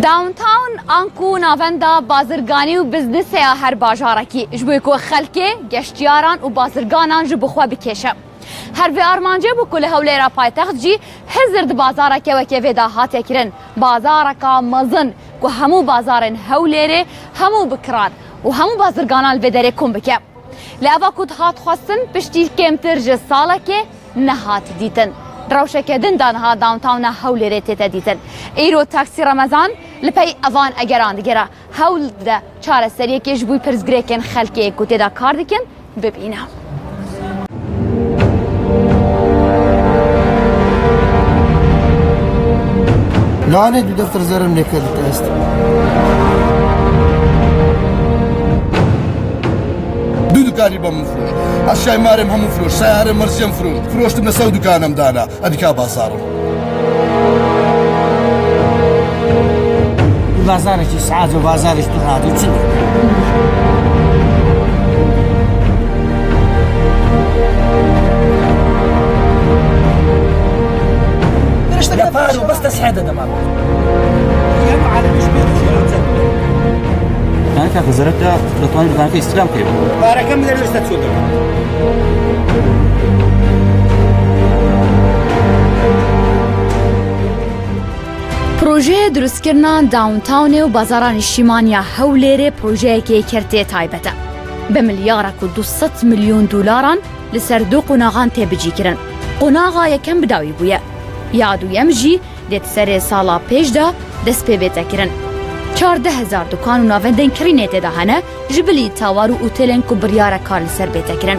داونتاون ئانکو ناوەندا بازرگانی و بزنسەیە هەر باژارێکی ji bo ku xelkê geştyaran û bazirganan ji bixwe bikêşe. Her vê armancê bû ku li hewlêra paytext jî hezir di bazareke wekê vê da hate kirin. Bazareka mezin ku hemû bazarên Hewlêrê hemû bikiran û hemû bazirganan li vê derê kom bike. Li eva ku dihat xwestin piştî kêmtir ji salekê nehat dîtin. Rewşeke din da niha dawntawna Hewlêrê tête dîtin. Îro taksî Remezan li pey evan egeran digera. Hewl de çareseriyekê ji bo pirsgirêkên xelkê ku têda kar dikin bibîne. لعنة بدفتر زرم نكد است. دو دکانی با مفروش. اشیاء مارم هم مفروش. سیاره مرزیم فروش. فروشتم نسود دکانم دانا. ادیکا بازارم. بازارش سعد و بازارش تو رادی چی؟ يا فارو بس تسحيد دمار يا معلم ايش بيقول انا كان زرقة لطواني كان في استلام كيف بارك من اللي استتسود پروژه دروستکردنا داونتاون و بازاران شیمانیا هەولێرê پروژەیەکی کردێ تایبەتە. بە ملیارێک و 200 میلیۆن دولاران لەسەر دوو قۆناغان تێبجیکردن. قۆناغا یەکەم بداوی بووە. یا دووەم ژی دێت سەرێ ساڵا پێشدا دەست پێ بێتەکردن. 14,000 دوکان و ناوەندên kirînê têda hene ji bilî tawar û otelên ku biryare kar li ser bêtekirin.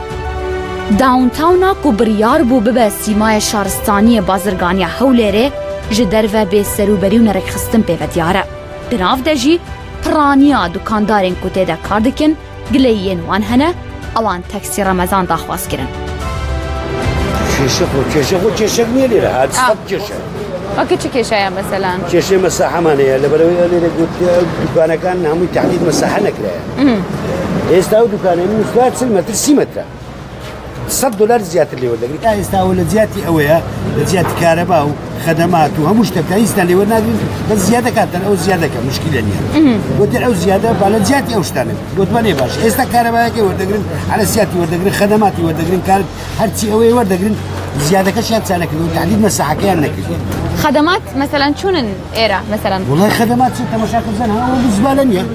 Dawntawna ku biryar bû bibe sîmaya şaristaniyê bazirganiya Hewlêrê ji derve bê serûberî û nerekxistin pêvediyar e. Di nav de jî piraniya dukandarên ku têde kar dikin gileyiyên wan hene ewan taksî Remezan daxwaz kirin. كيشك مين اللي هاد صد كيشك وەکو چ کێشەیە مەسەلەن؟ كيشي مساحة مانية اللي قلت دكانة كان هم تحديد مساحة نكرة يستاهل دكانة من 3 متر 6 متر $100 زيادة اللي ولا قلت يستاهل زيادة أويا زيادة كهرباء وخدمات وهم مشتبه يستاهل ولا بس زيادة كانت أو زيادة كان مشكلة يعني قلت أو زيادة على زيادة أو اشتغل قلت ماني باش يستاهل كهرباء كي ولا قلت على زيادة ولا قلت خدماتي ولا قلت كانت هرتي أويا ولا قلت زيادة كشيء تسألك تحديد مساحة كأنك خدمات مثلا شون إيرا مثلا والله خدمات ستة مشاكل زنها وبزبالنية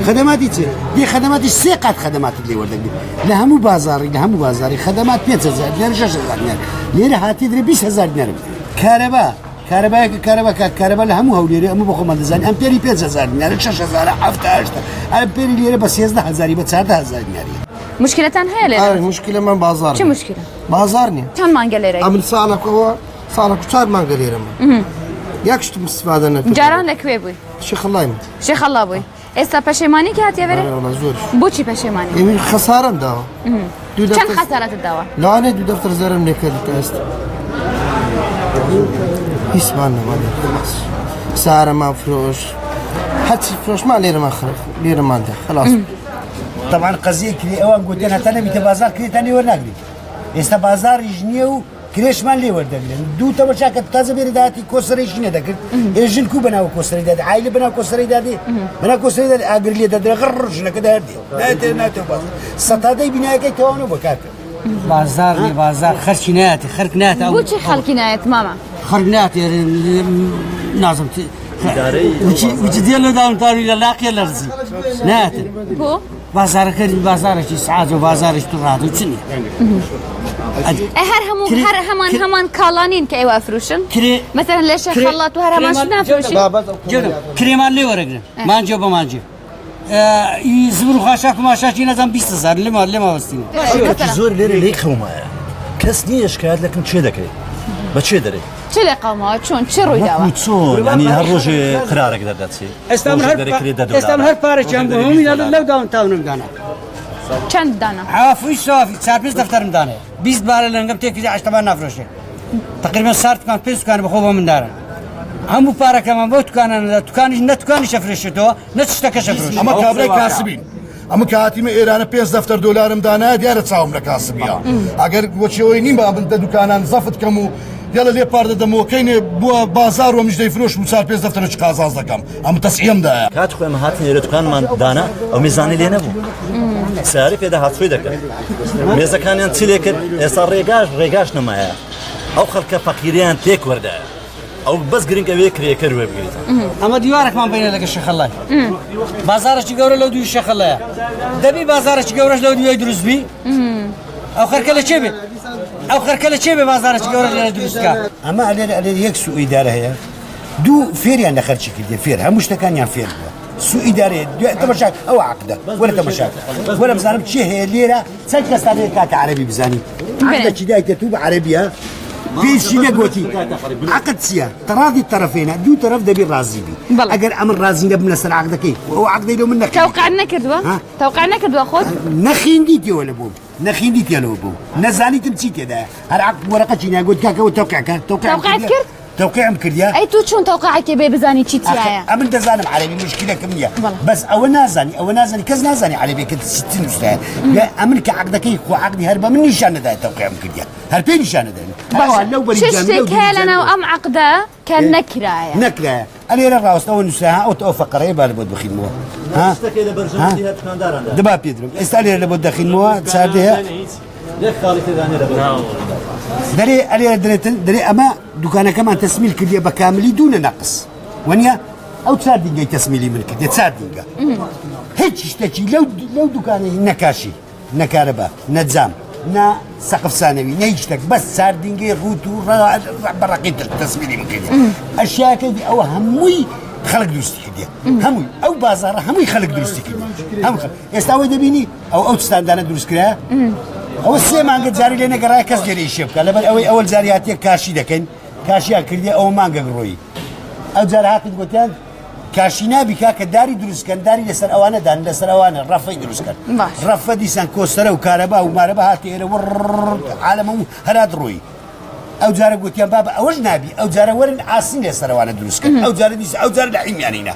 خدمات يصير دي خدمات السيقات خدمات اللي ولدك لها مو بازاري لها مو بازاري خدمات 5,000 دينار 6,000 دينار ليه هاتي دري 20,000 دينار كهرباء لها مو هوليري مو بخو مدزاني امبيري 5,000 دينار 6,000 7 امبيري ليه بس 11,000 ب 4,000 دينار مشكلتان هي ليه؟ مشكلة من بازار. شو مشكلة؟ بازارني. كان ما نقليري. أمن صالك هو صالك وصار ما نقليري ما. ياكشت مستفادة نفسه. جاران لك ويبوي. شيخ الله يمد. شيخ الله بوي. استا پشیمانی که هاتیه بری؟ والله زور. بوچی پشیمانی؟ این خسارم داو. چند خسارت الدواء؟ لا أنا دو دفتر زرم نكدت است. يسمعنا والله خلاص. سعر ما فروش. حتى فروش ما ليرة ما خرف ليرة ما عنده خلاص. طبعا قضية كذي أوان قلت أنا تاني بيت بازار كذي تاني ورناقلي إستا بازار يجنيو كريش مال لي وردقلن دو تمشاكل تازة بيرداتي كوسري شنو دقل إيجن كو بناو كوسري دادي عائلة بناو كوسري دادي بناو كوسري دادي أقر لي دادي غرجنا كده هردي ناتو بازار ستادي بناكي توانو بكاكل بازار خركناتي بوچی خلقینایت ماما؟ خركناتي نازم وجي ديالو داونتاون لاقي لرزي ناتي بو؟ بازارك سعاد وبازارك تراد وشنو؟ هر همان كالانين كأيوة أفروشن؟ مثلا ليش خلاط وهر همان شنو أفروشن؟ كريمان لي ورقنا ما نجيبه ما نجيب يزبروا خاشاك وماشاكي نظام 20,000 لما وستين زور ليري خوما كسني اشكال لكن تشي دكري بتشي دري چه لقامات شون چه روی داوا؟ يعني هالروج قرارك دادتي استام هر پاره چند بهم اینا لو داونتاون مدانه چند دانه؟ عفوی صافی 4-5 دفتر مدانه 20 بار لنگم تکی 8 بار نفروشه تقریبا سارت کان 5 کان بخوبم مدارن همو پاره کمان بود کانش نه کانش افرشه تو نه تشتکش افرشه اما کابرای کاسبین اما کاتیم ایران 5 دفتر دلارم دانه دیاره چاوم لکاسبیا اگر وچوی نیم با دکانان زفت کمو یاڵە لێ پاردە دەمەوەکەینێ بووە بازار و میژدەی فرۆش و چار پێنج دەفتەرە قازاز دەکەم ئەم تەسعیەمدایە کات خۆی ئەمە هاتن لێرەتوانمان دانا ئەو میزانی لێ نەبوو سیاری پێدا هاتووی دەکەن مێزەکانیان چی لێ کرد ئێستا ڕێگاش نەمایە ئەو خەڵکە فەقیریان تێک وەردایە ئەو بەس گرنگەوێ کرێکەر وێ بگریت ئەمە دیوارێکمان بینە لەگە شەخەڵای بازارێکی گەورە لەو دوی شەخەڵەیە دەبی بازارێکی گەورەش لەو دوای دروستبی ئەو خەرکە لە چێ بێ ئەو خەرکە لە چێ بێ بازارێکی گەورە لێرە دروستکە ئەمە ئەلێ یەک سوء ئیدارە هەیە دوو فێریان لە خەرچی کردێ فێر هەموو شتەکانیان فێر بووە سوء ئیدارەیە تەماشاک ئەو عەقدە وەرە تەماشاک وەرە بزانم چی هەیە لێرە چەند کەستا لێ کاتە عەرەبی بزانی عەقدە چی دایتە تو بە عەرەبیە پێشی نەگوتی عقد چییە تەڕادی تەرەفێنە دوو تەرەف دەبی ڕازی بی ئەگەر ئەمن ڕازی نەبن لەسەر عەقدەکەی ئەو عەقدەی لەو من نەکرد توقع نەکردووە خۆت نەخیندیتەوە لە بووم نەخیندیتێنەوە بوو نەزانیتم چی تێدایە هەر وەرەقەی ناگوت کاکەوە تەوقعکە توقعت کرد توقعم کردیا ئەی تو چۆن تەوقعەکێ بێ بزانی چی تایە ئەمن دەزانم عەرەبی مشکلەکەم نییە بەس ئەوە نازانی کەس نازانی عەرەبیەکە چی نووسایە ئەمن کە عەقدەکەی خۆ عەقدی هەر بە من نیشان نەدایە تەوقعم کردیا هەر پێی نیشان نەداین شتێک هەیە لەناو ئەم عەقدە کە نەکرایە ئەلێرە ڕاستەوە نووسها ئەو فەقەرەیە با لە بۆ بخینەوە دەبا پێدرم ئێستا لێرە لە بۆ دەخینەوە چاردەیە دەرێ ئەلێرە درێتن دەرێ ئەمە دوکانەکەمان تەسمیل کردیە بە کاملی دوونە نەقس وەنیە ئەو چار دینگەی تەسمیلی من کردێ چار دینگە هیچ شتێکی لەو دوکانەی نەکاشی نەکارەبا نەجام نا سەقف سانەوی نە هیچ شتێک بەس چار دینگەی ڕوت و بەڕقی تر تەسمیلی من کردێ ئەشیاکەی ئەوە هەمووی خەڵک دروستی کردێ هەمووی ئەو بازارە هەمووی خەڵک دروستی کردێ هەموو ئێستا ئەوەی دەبینی ئەو ستاندانە دروستکرا ئەوە سێ مانگە جاری لێ نەگەڕای کەس گەری شێ بکە لەبەر ئەوەی ئەوەل جاریاتیە کاشی دەکەین کاشیان کردێ ئەوە مانگە گڕۆیی ئەو جار هاتن گوتیان کاشی نابی کاکە داری دروستکەن داری لەسەر ئەوانەدان لەسەر ئەوانە ڕەفەی دروستکەن ڕەفە دیسان کۆستەرە و کارەبا و مارەبە هاتێ ئێرە عالەمە و هەرات ڕۆیی ئەو جارە گوتیان بابە ئەوەش نابی ئەو جارە وەرن ئاسین لەسەرەوانە دروستکەن ئەو جارە دیسە ئەو جارە لە عیمانینە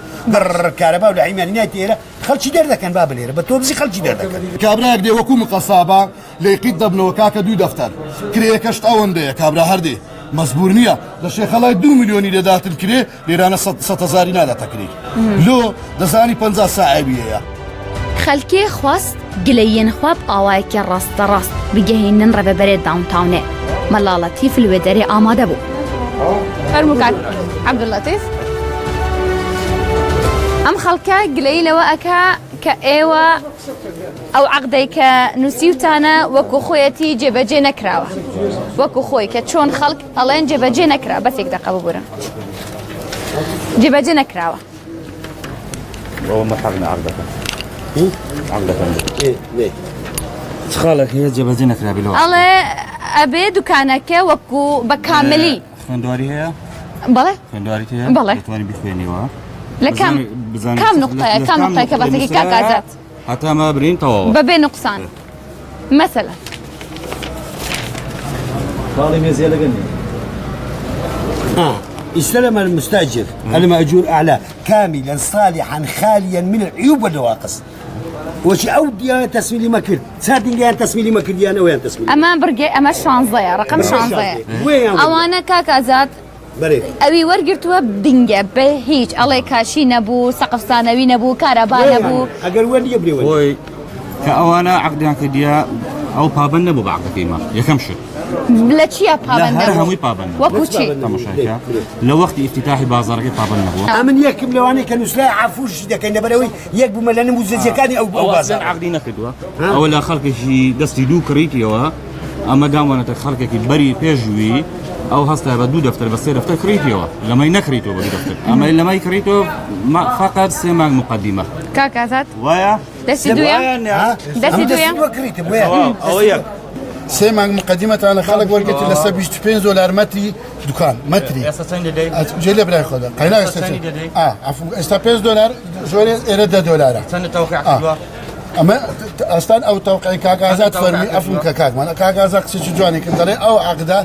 کارەبا و لە عیمانینای تێرە خەڵکی دەردەکەن با بلێرە بە تۆبزی خەڵکی دەردەکەن کابراەک دێ وەکو مقەسابە لەیقیت دەبنەوە کاکە دوو دەفتەر کرێەکەشت ئەوەندەیە کابرا هەردێ مەزبور نییە لە شێخەڵای 2 میلیۆنی لێداتن کرێ لێرانە 100,000 ناداتەکرێت لۆ دەزانی 50 ساعەویەیە خەلکێ خواست گلەیەن خواب ئاوایەکی ڕاستەڕاست بگەهێنن ڕەبەبەرێ داونتاونێ مەلاڵەتیف لێ دەرێ ئامادە بوو فەرموکات عەبدوڵەتیف ئەم خەڵکە گلەی لەوە ئەکا کە ئێوە ئەو عەقدەی کە نووسیوتانە وەکو خۆیەتی جێبەجێ نەکراوە وەکو خۆی کە چۆن خەڵک ئەڵێن جێبەجێ نەکرا بەسێک دەقە ببورن جێبەجێ نەکراوە ئەوە مەحەقنە عەقدەکە خاڵێک هەیە جێبەجێ نەکرابیەوە ئەڵێ ئەبێ دوکانەکە وەکو بە کاملی خوێندواری هەیە بەڵێ خوێندواری هەیە بەڵێ دەتوانین بخوێنیوە لە کام نقطەیە کە بەسێکی کاکازات هەتا ئەمە برین تەواوە بەبێ نوقسان مەسەلەن خاڵی مێزیە لەگەنی استلم المستاجر المأجور أعلى كاملا صالحا خاليا من العيوب والنواقص وش أو ديانة تسميلي مكر سادين ديانة تسميلي مكر ديانة وين تسميلي ئەمە برگێ ئەمە شانزەیە ڕقم شانزەیە ئەوانە کاکازات ئەوی وەرگرتووە بدینگە بە هیچ ئەڵێ کاشی نەبوو سەقفسانەوی نەبوو کارەبا نەبوو ئەگەر وەرگە برێ کە ئەوانە عەقدیان کردیە ئەو پابەند نەبوو بە عەقدەکەیمە یەکەم شت لە چیە پابەند هەر هەمووی پابەند وەکو چی تەماشاکە لە وەختی ئیفتتاحی بازاڕەکەی پابەند نەبووە ئەمن یەکم لەوانەیە کە نووسلای عەفوش دەکەین لەبەرەوەی یەک بوومە لە نموزەجیەکانی ئەو بازار عەقدی نەکردووە ئەوە لە خەڵکێکی دەستی دوو کڕیتیەوە ئەمە داموانێتە خەڵکێکی بەری پێشووی ئەو هەستا بە 2 دەفتەر بە 3 دەفتەر کڕیتیەوە لەمەی نەکڕیتەوە بە 2 دەفتەر ئەمەی لەمای کڕیتەوە فقط 3 مانگ مقدمە کاکازات وایە دەستی دوویە دەستی دوویە ئەوە یەک 3 مانگ مقدمەتانە خەڵک وەرگێتی لەسەر 25 دلار مەتری دوکان مەتری جێ لێ برای خۆدا قەینا ئێستا 5 دلار زۆر ئێرە 10 دلارە چەندە تەوقیع کردووە ئەمە ئەستان ئەو تەوقعی کاکازات فەرمی ئەفم کە کاکمان کاکازا قسێکی جوانی کرد دەڵێ ئەو عقدا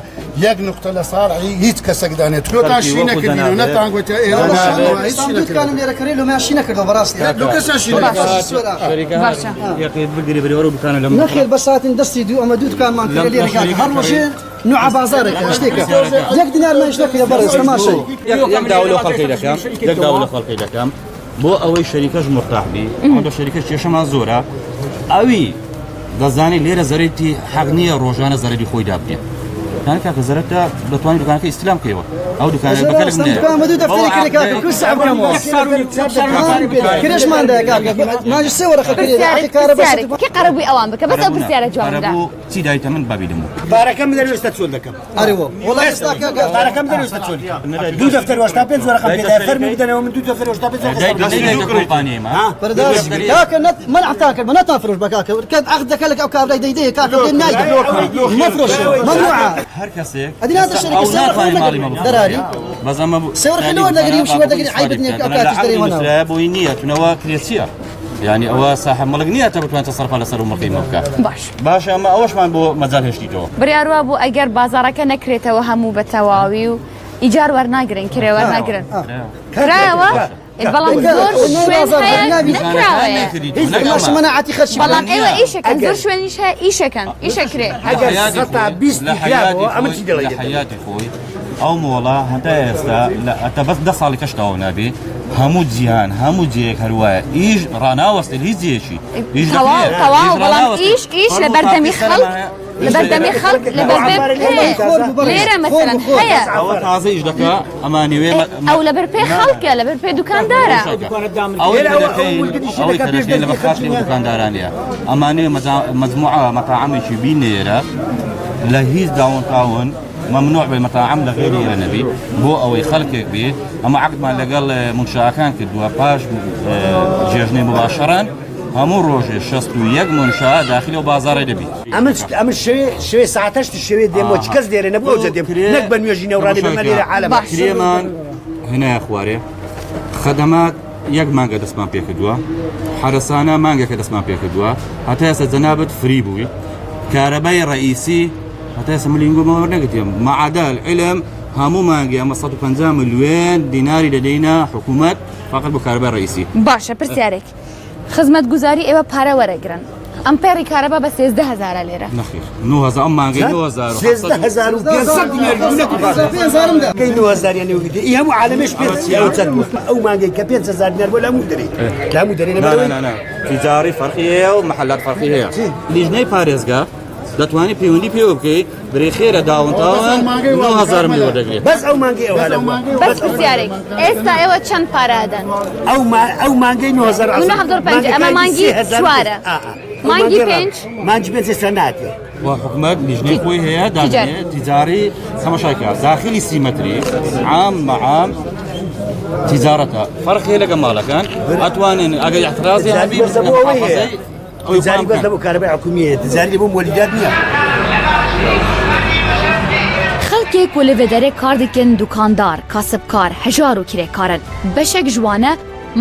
یەک نقطە لە ساڵی هیچ کەسێک دانێت تۆ تا شی نەکردین و نەتانگوتە ئێرەکانم لێرەکەی لە ماشی نەکردەوە بەڕاستی دوو کەساشی بگری بەرەوە بکانە لە نەخێر بە ساتین دەستی دوو ئەمە دوو دوکانمان کرد لێرەکە هەر ڕۆژێ نوع بازارێکە شتێکە یەک دینارمان شتێکە بەڕێز تەماشای یەک داوە خەڵکی دەکەم بۆ ئەوەی شەریکەش مرتاح بی ئەوە شەریکە کێشەمان زۆرە ئەوی دەزانی لێرە زەرێتی حەق نییە ڕۆژانە زەرەری خۆی دابنێ کانە کاکە زەرەتە دەتوانانی دوکانەکە ئیسلام بکەیەوە ئەو دوکانە بەکەلک کرێشماندا کاکە ماژ سێ وەرەقە کێ قەرەبووی ئەوان بکە بەس ئەو پرسیارە جوابدا چی دایتە من بابی دەمو بارەکەم دەوێستە چۆن دەکەم ئەرێوە وڵای ئێستا کاکە بارەکەم دەوێستە چۆن دوو دەفتەر وەشتا پێنج وەرەقەم پێدا فەرمی بدەنەوە من دوو دەفتەر وەشتا پێنج بەرداش کاکە منعتان کرد نەتان فرۆش بە کاکە کات عقدەکە لەگەڵ ئەو کابرای دەیدەیە کاکە دێن نایدە مەفرۆش ممنوعە هەر کەسێک ئەدینا تشتري دراري بەزەمە سەوەر خلوە دەگری وشوە دەگری عیبت نییە کاتیش دەرێوەنەوە بۆی نییە تونەوە کرێسیە یعنی ئەوە ساحە مەڵک نییە تا بتوان تەسەرفا لەسەر ومەقی مەبکە باش ئەمە ئەوەشمان بۆ مەجال هێشتیتەوە بڕیاروە بوو ئەگەر بازارەکە نەکرێتەوە هەموو بە تەواوی و ئیجار وەرناگرن کرێ وەرناگرن کرایەوە بەڵام زۆر مناعەتی خەرچی بەڵام ئێوە ئیشەکەن زۆر شوێنیش هەیە ئیشەکرێ لە حیاتی خۆی ئەو مۆڵە هەتا ئێستا ئەتە بەس 10 ساڵی کەشتەوە نابێ هەموو جیهان هەموو جێک هەروایە ئیش ڕناوەستە هیچ جێشی تەواو بەڵام ئیش لە بەردەمی خەڵک لە بەردەمی خەڵک لە لێرە مەسەلەن هەیە ئەوە تازە ئیش دەکا ئەمانوێ ئەو لەبەر پێی خەڵکە لەبەر پێی دوکاندارە ئەوەی تەدەکەی لە بەخاتری دوکاندارانەیە ئەمانوێ مەجموعە مەتاعەمێکی بینێرە لە هیچ داونتاون ممنوع بالمطاعم لغير النبي بو او يخلقك به اما عقد ما لقال منشاه كان كدوا باش جيجني مباشرا همون روجي شستو يك منشاه داخلي وبازار دبي اما شوي ساعتش شوي ديمو كاس داير نبو جديم نقبل ميجينا وراني بمالي عالم كريمان هنا يا اخواري خدمات يك مانجا دسمان بيكدوا حرسانا مانجا كدسمان بيكدوا حتى جنابت فري بوي كهرباء رئيسي حتى يسمى ما ورنقتهم مع عدا العلم همو مانجي اما 150 مليون ديناري لدينا حكومات فقط بكهرباء رئيسي باشا برسيارك خدمت گزاري ايوه پارا ورگرن امپيري كهرباء بس 16000 ليره نخير 9000 ام مانجي 9000 16000 9000 يعني ودي يا مو عالمش بيت او مانجي ك 5000 دينار ولا مدري لا مدري لا تجاري فرقيه ومحلات فرقيه ليجني باريزغا دەتوانانی پەیوەندی پێوە بکەیت بڕێ خێرە داونتاوان 9000 ملیۆن دەگرێت بەس ئەو مانگەی ئەو هەلە بەس پرسیارێک ئێستا ئێوە چەند پارادەن ئەو مانگەی 9005 ئەمە مانگی چوارە مانگی پێنج مانگی پێنج ئێستا ناتێ وحكومات لجنة قوي هي تجاري خمشاكا داخلي سيمتري عام مع عام تجارتها فرق هي لك مالك كان أتوان أجي اعتراضي هبي تجاري بس لبو كهرباء حكومية تجاري لبو مولدات نيا خەڵکێک و لەوێدەرێ کار دەکەن دوکاندار کاسبکار هەژار و کرێکارن بەشێک جوانە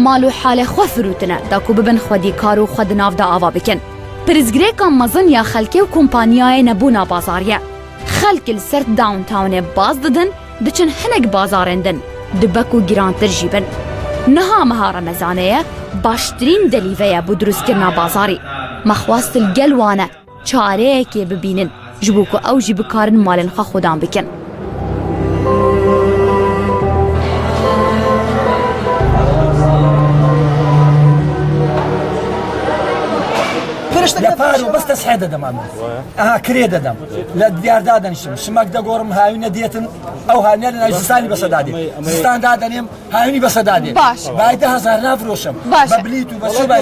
ماڵ و حالێ خۆ فروتنە داکو ببن خودی کار و خود ناودا ئاوا بکەن پرزگرێکان مەزن یا خەلکێ و کۆمپانیایە نەبوونا بازاریە خەلک لەسەر داونتاونێ باز ددن دچن هەنێک بازارێندن دبەک و گیرانتر جی بن نەها مەها ڕەمەزانەیە باشترین دەلیڤەیە بۆ دروستکردنا بازاری مەخواستل گەلوانە چارەیەکێ ببینن ji bo ku ew jî bikarin malên xwe xwedan bikin. لە پار و بەس تەسحێ دەدەم کرێ دەدەم لە دیاردا دەنیشم شمەک دەگۆڕم هاوینە دێتن ئەو هاوینە لە ناو زستانی بەسەدادێ زستاندا دەنێم هاوینی بەسەدادێ بای 10000 نافرۆشم بە بلیت و بە چوبای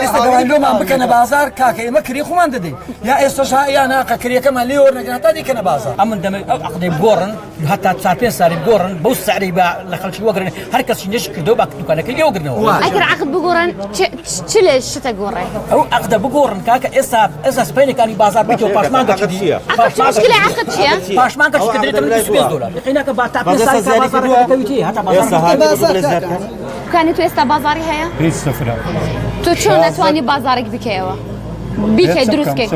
ئێستا لۆمان بکەنە بازار کاکە ئێمە کری خۆمان دەدەین یا ئێستاش یا ناقە کریەکەمان لێ وەرنەگرن هەتا دیکەنە بازار ئەمن دەمەوێت ئەو عەقدەی بگۆڕن هەتا 4-5 ساڵی بگۆڕن بەو سعرەی لە خەڵکی وەگرن هەر کەس نێش کردەوە با دوکانەکەی لێ وەگرنەوە ئەگەر عەقد بگۆڕن چ لێ شتە گۆڕێ ئەو عەقدە بگۆڕن کاکە ئێستا سپەیلەکانی بازار بێتەوە پاشمانگەکی دیە مشکلە عەقد چییە؟ پاشمان کەش کە دێتە 25 دلار یقینەکە با تا 5 ساڵ بازارەکەویتی هەتا بازار دوکانی تو ئێستا بازاری هەیە؟ هیچ سفرە تو چۆن نەتوانی بازارێک بکەیەوە؟ بیکەی دروستکەی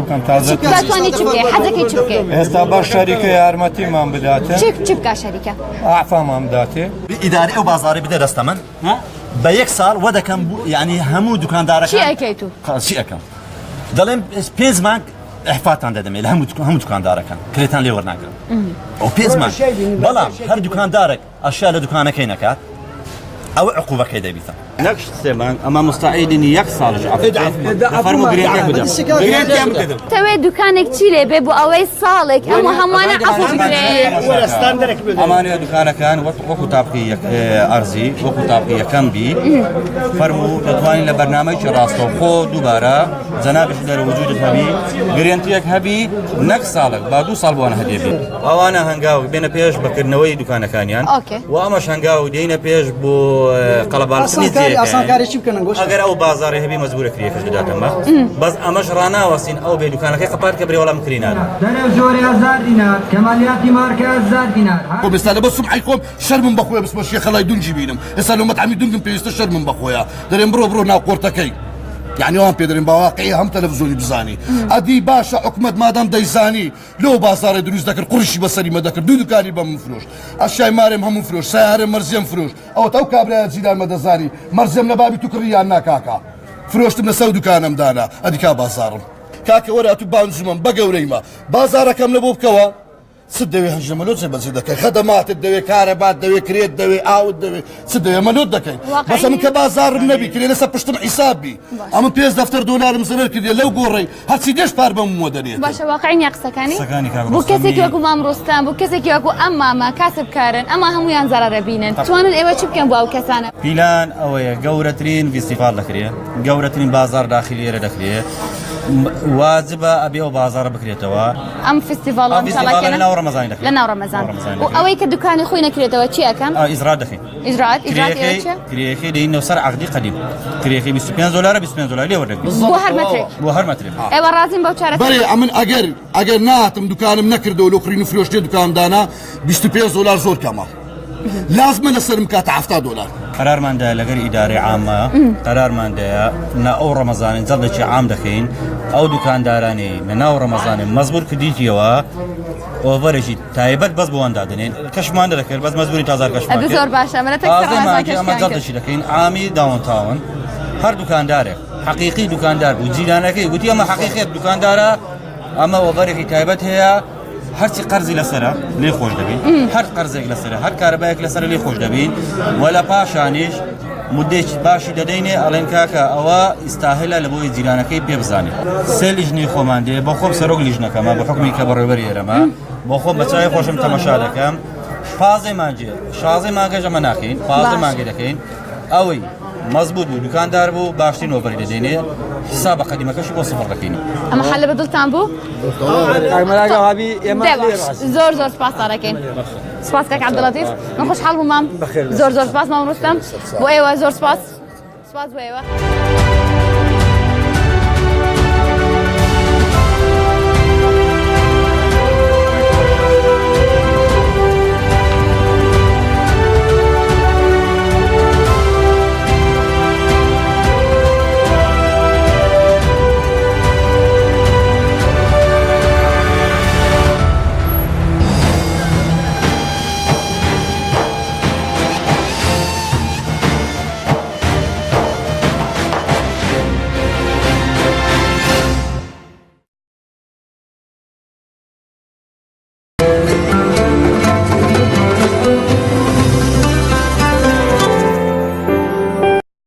دەتوانی چ بکەی حەزەکەی چ بکەی؟ ئێستا باش شەریکە یارمەتیمان بداتێ چ بکە شەریکە؟ ئاعفامان بداتێ ئیداری ئەو بازاری بدە دەستە من بە یەک ساڵ وە دەکەم یعنی هەموو دوکاندارەکان چی ئەەکەی تو؟ چی ئەەکەم دەڵێم 5 مانگ احفاتان دەدەمێ لە هەموو دوکاندارەکان کرێتان لێ وەرناگرن ئەو 5 مانگ بەڵام هەر دوکاندارێک ئەشیا لە دوکانەکەی نەکات ئەو عقوبەکەی دەبیتە نەکشت سێمان ئەمە مستعیدنی یەک ساڵش فەرموو گرێتێک بدەم گرێتێک بدەم تەوێ دوکانێک چی لێ بێ بۆ ئەوەی ساڵێک ئەمە هەمووانە عەفو بکرێت ئەمانەیە دوکانەکان وەکو تاقی ئەرزی وەکو تاقی یەکەم بی فەرموو دەتوانین لە بەرنامەیەکی ڕاستەوخۆ دووبارە جەنابش لەرە وجودت هەبی گرێنتیەک هەبی نەک ساڵێک با 2 ساڵ بۆوانە هەدێ بێت ئەوانە هەنگاو بێنە پێش بەکردنەوەی دوکانەکانیان و ئەمەش هەنگاو دێنە پێش بۆ قەڵەباڵسنی ئەگەر ئەو بازارێ هەبی مەجبورە کرێکەش بداتەمە بەس ئەمەش ڕناوەستین ئەو بێ دوکانەکەی قەپات کە برێوەڵام کڕینان زۆری 1000 دینار کەمالیاتی مارکە 1000 دینار ئێستا لە بە سمعی خۆم شەرمم بەخۆیە بس بە شێخەڵای دونجی بینم ئێستا لە مەتعمی دونگم پێویستە شەرمم بەخۆیە دەرێن بڕۆ ناو قۆرتەکەی يعني وان بيدرين بواقعي هم تلفزيوني بزاني ادي باشا حكومت مادام ديزاني لو بازار دروز ذكر قرشي بصري ما ذكر دو دكاني بم فلوس الشاي مارم هم فلوس سعر مرزم فلوس او تو كابرا زيدان مدزاري مرزم لبابي تكريا ناكاكا فلوس من سودو كانم دانا ادي كا بازار كاكا ورا تو بانزمن بقوريما بازار كم لبوب كوا سدوي هنجملوت زي بزيدك خدمات الدوي كهرباء الدوي كريت الدوي او الدوي سدوي ملوت دكاي بس من كبازار النبي كلي لسه بشتم حسابي اما بيز دفتر دولار مزمر كذا لو قوري هاتسي ديش باربه مودنيه باشا واقعين يقسكاني سكاني بو كسك يكو مام رستم بو كسك يكو اما ما كاسب كارن اما هم يان زرر بينن توانن ايوا چبكن بو كسانه بلان او قورترين فيستيفال لكريه قورترين بازار داخلي داخليه واجبه ابي او بازار بكريتوا ام فيستيفال ان شاء الله كان لنا رمضان داخل لنا رمضان واوي كدكان خوينا كريتوا تشي اكن اجراء داخل اجراءات ايش كريكي لانه صار عقدي قديم كريكي ب 25 دولار ب 25 دولار ليه ورق بو هر متر ايوا رازم بوچاره بري امن اگر ناتم دكانم نكردو لو خرين فلوس دكان دانا 25 دولار زور كما لازم نسر مكات 10 دولار قرار من ده لغير إداري عامة قرار من ده ناو رمضان زلد شي عام دخين أو دكان داراني ناو رمضان مزبور كديتيوا اوورشي تایبەت بەس بۆوان دادنێن کەشمان دەکرد بەس مەزبوری تازار کەشمان زۆر باشە ئەمە جەڵدەشی دەکەین ئامی داونتاون هەر دوکاندارێک حەقیقی دوکاندار بوو جیرانەکەی گوتی ئەمە حەقیقەت دوکاندارە ئەمە ئۆڤەرێکی تایبەت هەیە هەرچی قەرزی لەسرە لێ خۆش دەبین هەر قەرزێک لەسرە هەر کارەبایەک لەسرە لێ خۆش دەبین وەلە پاشانیش مدێکی باشی دەدەینێ ئەڵێن کاکە ئەوە ئیستاهلە لە بۆی جیرانەکەی پێ بزانێت سێ لیژنی خۆمان دێ بۆ خۆم سەرۆک لیژنەکەمە بە حکمی کە بەڕێوەبەری ئێرەمە بۆ خۆم بەچای خۆشم تەماشا دەکەم پازەی مانجێ شازەی مانگەش ئەمە ناکەین پازەی مانگە دەکەین ئەوەی مەزبوط بوو دوکاندار بوو باشترین ئۆڤەری دەدەینێ حسابە قەدیمەکەشی بۆ سفر دەکەینی ئەمە حەل لە بەدڵتان بوو؟ زۆر زۆر سپاس دەکەین سپاس کاک عەبدوڵەتیف من خۆشحاڵ بوومم زۆر زۆر سپاس مام ڕوستەم بۆ ئێوە زۆر سپاس بۆ ئێوە